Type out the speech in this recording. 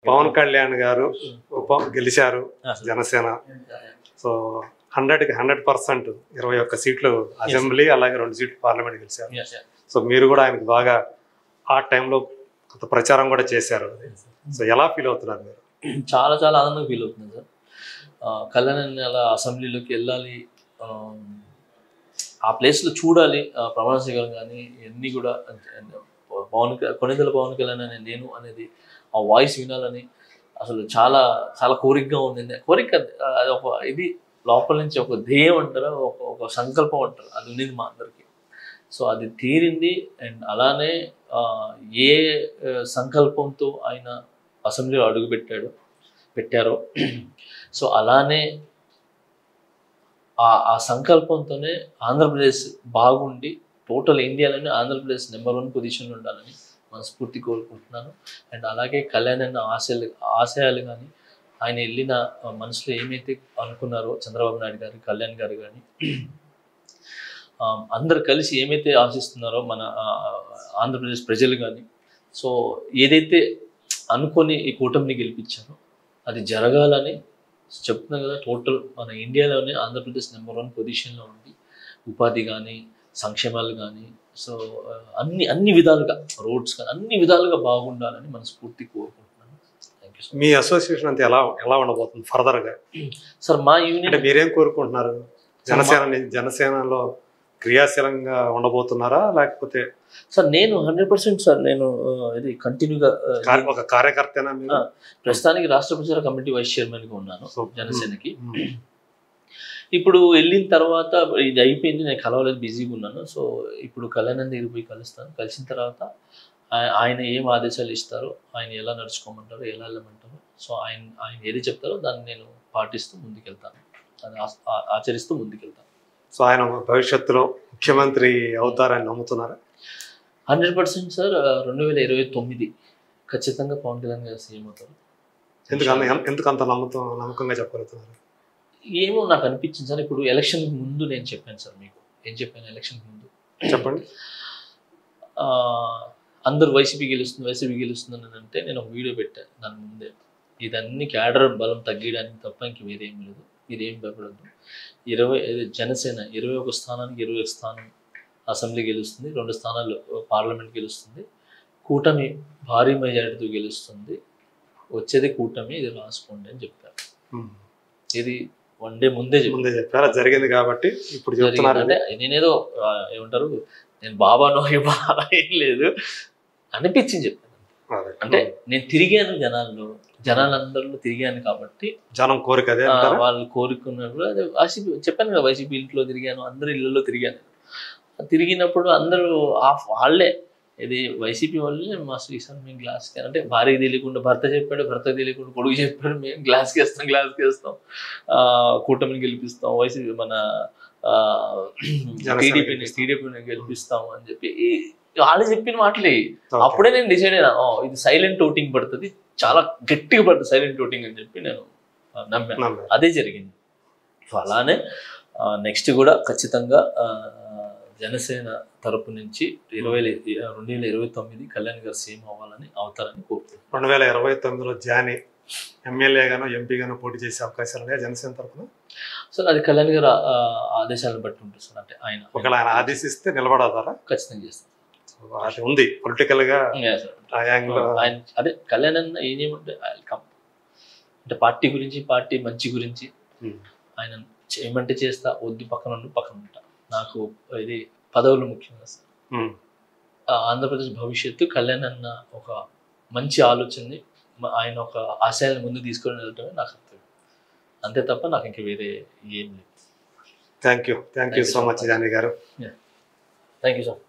పవన్ కళ్యాణ్ గారు గెలిచారు జనసేన. సో 100కి 100% 21 సీట్లు అసెంబ్లీ, అలాగే 2 సీట్లు పార్లమెంట్ గెలిచారు. సో మీరు కూడా ఆయనకు బాగా ఆ టైంలో కొంత ప్రచారం కూడా చేశారు. సో ఎలా ఫీల్ అవుతున్నారు మీరు? చాలా చాలా ఆనందంగా ఫీల్ అవుతుంది సార్. కళ్యాణ్ అలా అసెంబ్లీలోకి వెళ్ళాలి, ఆ ప్లేస్లో చూడాలి, ప్రమాణ స్వీకారం కానీ ఇవన్నీ కూడా కొణిదెల పవన్ కళ్యాణ్ అనే నేను అనేది ఆ వాయిస్ వినాలని అసలు చాలా చాలా కోరికగా ఉండింది. కోరిక అది ఒక ఇది లోపల నుంచి ఒక ధ్యేయం అంటారా, ఒక సంకల్పం అంటారు, అది ఉన్నింది మా అందరికీ. సో అది తీరింది. అండ్ అలానే ఏ సంకల్పంతో ఆయన అసెంబ్లీలో అడుగు పెట్టారో సో అలానే ఆ సంకల్పంతోనే ఆంధ్రప్రదేశ్ బాగుండి టోటల్ ఇండియాలోనే ఆంధ్రప్రదేశ్ నెంబర్ 1 పొజిషన్లో ఉండాలని మనస్ఫూర్తి కోరుకుంటున్నాను. అండ్ అలాగే కళ్యాణ్ అన్న ఆశయాలు కానీ ఆయన వెళ్ళిన మనసులో ఏమైతే అనుకున్నారో చంద్రబాబు నాయుడు గారు, కళ్యాణ్ గారు కానీ అందరు కలిసి ఏమైతే ఆశిస్తున్నారో మన ఆంధ్రప్రదేశ్ ప్రజలు కానీ, సో ఏదైతే అనుకొని ఈ కూటమిని గెలిపించారో అది జరగాలని చెప్తున్నాం కదా. టోటల్ మన ఇండియాలోనే ఆంధ్రప్రదేశ్ నెంబర్ 1 పొజిషన్లో ఉంది. ఉపాధి కానీ, సంక్షేమాలు కానీ, సో అన్ని విధాలుగా, రోడ్స్ కానీ అన్ని విధాలుగా బాగుండాలని మనస్ఫూర్తి కోరుకుంటున్నాను. Thank you sir. Me association అంతా ఎలా ఉండబోతుంది ఫర్దర్గా? సార్ మా యూనిట్ అంటే మీరేం కోరుకుంటున్నారు? జనసేనలో క్రియాశీలంగా ఉండబోతున్నారా, లేకపోతే? సార్ నేను 100% సార్ నేను ఇది కంటిన్యూగా ఒక కార్యకర్తనా మీరు? ప్రస్తుతానికి రాష్ట్ర ప్రచార కమిటీ వైస్ చైర్మన్గా ఉన్నాను జనసేనకి. ఇప్పుడు వెళ్ళిన తర్వాత ఇది అయిపోయింది, నేను కలవలేదు, బిజీగా ఉన్నాను. సో ఇప్పుడు కళ్యాణ్ దగ్గరికి పోయి కలుస్తాను. కలిసిన తర్వాత ఆయన ఏం ఆదేశాలు ఇస్తారో, ఆయన ఎలా నడుచుకోమంటారో, ఎలా వెళ్ళమంటారో, సో ఆయన ఏది చెప్తారో దాన్ని నేను పాటిస్తూ ముందుకెళ్తాను, అది ఆచరిస్తూ ముందుకెళ్తాను. సో ఆయన భవిష్యత్తులో ముఖ్యమంత్రి అవుతారని నమ్ముతున్నారా? 100% సార్. 2029 ఖచ్చితంగా పవన్ కళ్యాణ్ గారు సీఎం అవుతారు. ఎందుకు అంత నమ్మకంగా చెప్పగలుగుతున్నారు? ఏమో నాకు అనిపించింది సార్. ఇప్పుడు ఎలక్షన్కి ముందు నేను చెప్పాను సార్, మీకు ఏం చెప్పాను ఎలక్షన్కి ముందు చెప్పండి. అందరూ వైసీపీ గెలుస్తుంది అని అంటే నేను ఒక వీడియో పెట్టాను దాని ముందే. ఇదన్నీ క్యాడర్ బలం తగ్గడానికి తప్ప ఇంక వేరేం లేదు, ఇదేం భయపడద్దు. జనసేన 21 స్థానానికి 21 స్థానం అసెంబ్లీ గెలుస్తుంది, 2 స్థానాలు పార్లమెంట్ గెలుస్తుంది, కూటమి భారీ మెజారిటీతో గెలుస్తుంది, వచ్చేది కూటమి, ఇది రాసుకోండి అని చెప్పారు. ఇది 1 డే ముందే చెప్పారు, జరిగింది కాబట్టి ఇప్పుడు చెప్తున్నారు. అంటే నేనేదో ఏమంటారు, నేను బాబానో అలా ఏం లేదు, అనిపించింది చెప్పాను. అంటే నేను తిరిగాను జనాలందరిలో తిరిగాను కాబట్టి జనం కోరిక అదే, వాళ్ళు కోరుకున్నప్పుడు అదే వైసీపీ చెప్పాను కదా, వైసీపీ ఇంట్లో తిరిగాను, అందరు ఇళ్ళలో తిరిగాను. తిరిగినప్పుడు అందరూ వాళ్ళే, ఇది వైసీపీ వాళ్ళే మా శ్రీశాంత్ మేము గ్లాస్కి, అంటే భార్యకి తెలియకుండా భర్త చెప్పాడు, భర్తకు తెలియకుండా కొడుకు చెప్పాడు, మేము గ్లాస్కి వేస్తాం, కూటమిని గెలిపిస్తాం, వైసీపీ మన టీడీపీని గెలిపిస్తాము అని చెప్పి వాళ్ళు చెప్పిన మాటలే. అప్పుడే నేను డిసైడ్ అయినా, ఇది సైలెంట్ ఓటింగ్ పడుతుంది, చాలా గట్టిగా పడుతుంది సైలెంట్ ఓటింగ్ అని చెప్పి నేను నమ్మాను. అదే జరిగింది. సో అలానే నెక్స్ట్ కూడా ఖచ్చితంగా జనసేన తరపు నుంచి 2029 కళ్యాణ్ గారు సీఎం అవుతారని కోరుకుంటున్నాను. 2029లో జాని ఎమ్మెల్యేగానో ఎంపీగానో పోటీ చేసే అవకాశాలు ఉన్నాయా జనసేన తరఫున? సార్ అది కళ్యాణ్ గారు ఆదేశాలను బట్టి ఉంటుంది సార్. అంటే ఒకవేళ ఆయన ఆదేశిస్తే నిలబడతారా? ఖచ్చితంగా చేస్తాం. అది ఉంది పొలిటికల్ గా అదే కళ్యాణ్ అన్న ఏం చేయమంటే అంటే పార్టీ గురించి, పార్టీ మంచి గురించి ఆయన ఏమంటే చేస్తా, వద్దు పక్కన ఉంటా. నాకు ఇది పదవులు ముఖ్యంగా సార్. ఆంధ్రప్రదేశ్ భవిష్యత్తు కళ్యాణ్ అన్న ఒక మంచి ఆలోచనని, ఆయన ఒక ఆశయాన్ని ముందు తీసుకొని వెళ్ళటమే నాకు అర్థం. అంతే తప్ప నాకు ఇంక వేరే ఏం లేదు. Thank you so much Johnny గారు. Thank you sir.